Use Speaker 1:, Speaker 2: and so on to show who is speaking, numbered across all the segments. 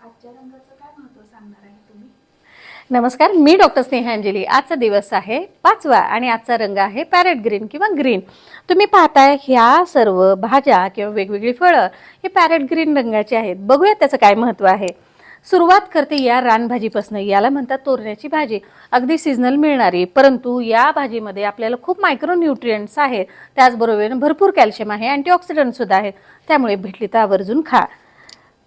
Speaker 1: आजच्या रंगाचं काय महत्त्व सांगणार आहे तुम्ही?
Speaker 2: नमस्कार, मी डॉक्टर स्नेहांजली। आजचा दिवस आहे 5वा आणि आजचा रंग आहे पॅरेट ग्रीन किंवा ग्रीन। तुम्ही पाहताय ह्या सर्व भाज्या किंवा वेगवेगळी फळं हे पॅरेट ग्रीन रंगाची आहेत। बघूया त्याचं काय महत्त्व आहे। सुरुवात करते या रानभाजीपासून। याला म्हणतात तोरण्याची भाजी, अगदी सीजनल मिळणारी, परंतु या भाजीमध्ये आपल्याला खूप मायक्रोन्यूट्रिएंट्स आहेत, त्याचबरोबर भरपूर कॅल्शियम आहे, अँटीऑक्सिडंट सुद्धा आहेत, त्यामुळे भेटली तर आवर्जून खा।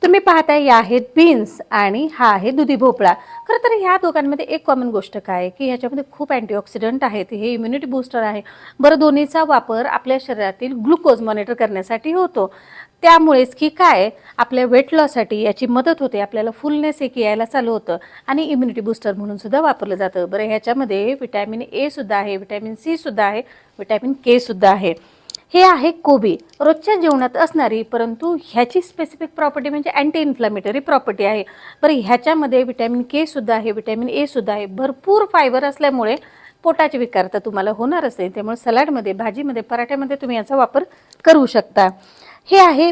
Speaker 2: तुम्ही पाहताय या आहेत बीन्स आणि हा आहे दुधी भोपळा। खरं तर ह्या दोघांमध्ये एक कॉमन गोष्ट काय की ह्याच्यामध्ये खूप अँटीऑक्सिडंट आहेत, हे इम्युनिटी बूस्टर आहे। बरं, दोन्हीचा वापर आपल्या शरीरातील ग्लुकोज मॉनिटर करण्यासाठी होतो, त्यामुळेच की काय आपल्या वेट लॉससाठी याची मदत होते, आपल्याला फुलनेस एक यायला चालू होतं आणि इम्युनिटी बूस्टर म्हणून सुद्धा वापरलं जातं। बरं, ह्याच्यामध्ये व्हिटॅमिन ए सुद्धा आहे, व्हिटॅमिन सी सुद्धा आहे, व्हिटॅमिन के सुद्धा आहे। हे आहे कोबी, रोजच्या जेवणात असणारी, परंतु ह्याची स्पेसिफिक प्रॉपर्टी म्हणजे अँटी इन्फ्लॅमेटरी प्रॉपर्टी आहे। बरं, ह्याच्यामध्ये व्हिटॅमिन के सुद्धा आहे, व्हिटॅमिन ए सुद्धा आहे, भरपूर फायबर असल्यामुळे पोटाचे विकार तर तुम्हाला होणारच नाही, त्यामुळे सलाडमध्ये, भाजीमध्ये, पराठ्यामध्ये तुम्ही याचा वापर करू शकता। हे आहे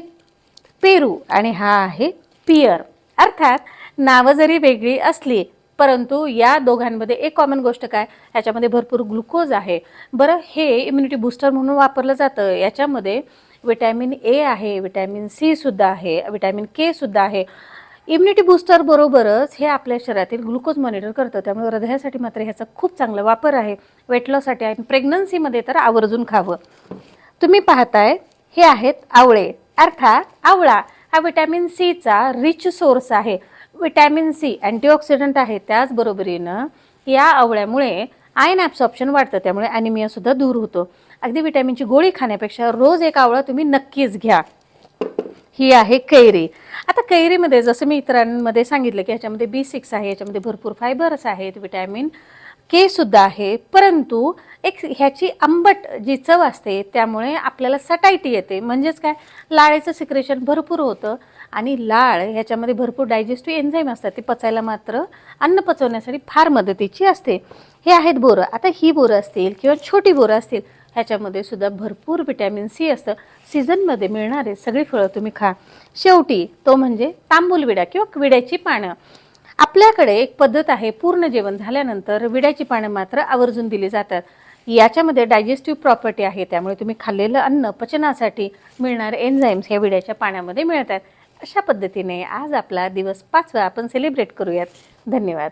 Speaker 2: पेरू आणि हा आहे पियर। अर्थात नावं जरी वेगळी असली परंतु या दोघांमध्ये एक कॉमन गोष्ट काय, याच्यामध्ये भरपूर ग्लुकोज आहे। बरं, हे इम्युनिटी बूस्टर म्हणून वापरलं जातं। याच्यामध्ये व्हिटॅमिन ए आहे, व्हिटॅमिन सी सुद्धा आहे, व्हिटॅमिन के सुद्धा आहे। इम्युनिटी बूस्टर बरोबरच हे आपल्या शरीरातील ग्लुकोज मॉनिटर करतं, त्यामुळे हृदयासाठी मात्र ह्याचा खूप चांगला वापर आहे, वेट लॉससाठी आहे, प्रेग्नन्सीमध्ये तर आवर्जून खावं। तुम्ही पाहताय हे आहेत आवळे, अर्थात आवळा हा व्हिटॅमिन सीचा रिच सोर्स आहे। व्हिटॅमिन सी अँटीऑक्सिडंट आहे, त्याचबरोबरीनं या आवळ्यामुळे आयन ॲब्सॉर्प्शन वाढतं, त्यामुळे ॲनिमिया सुद्धा दूर होतो। अगदी व्हिटॅमिनची गोळी खाण्यापेक्षा रोज एक आवळा तुम्ही नक्कीच घ्या। ही आहे कैरी। आता कैरीमध्ये जसं मी इतरांमध्ये सांगितलं की ह्याच्यामध्ये B6 आहे, याच्यामध्ये भरपूर फायबर्स आहेत, व्हिटॅमिन के सुद्धा आहे, परंतु एक ह्याची आंबट जी चव असते त्यामुळे आपल्याला सटायटी येते, म्हणजेच काय लाळेचं सिक्रेशन भरपूर होतं आणि लाळ ह्याच्यामध्ये भरपूर डायजेस्टिव्ह एन्झाईम असतात, ते पचायला मात्र अन्न पचवण्यासाठी फार मदतीची असते। हे आहेत बोरं। आता ही बोरं असतील किंवा छोटी बोरं असतील, ह्याच्यामध्ये सुद्धा भरपूर व्हिटॅमिन सी असतं। सीझनमध्ये मिळणारे सगळी फळं तुम्ही खा। शेवटी तो म्हणजे तांबूल विडा किंवा विड्याची पानं। आपल्याकडे एक पद्धत आहे, पूर्ण जेवण झाल्यानंतर विड्याची पानं मात्र आवर्जून दिली जातात। याच्यामध्ये डायजेस्टिव्ह प्रॉपर्टी आहे, त्यामुळे तुम्ही खाल्लेलं अन्न पचनासाठी मिळणारे एन्झाईम्स ह्या विड्याच्या पाण्यामध्ये मिळतात। अशा पद्धतीने आज आपला दिवस 5वा आपण सेलिब्रेट करूयात। धन्यवाद।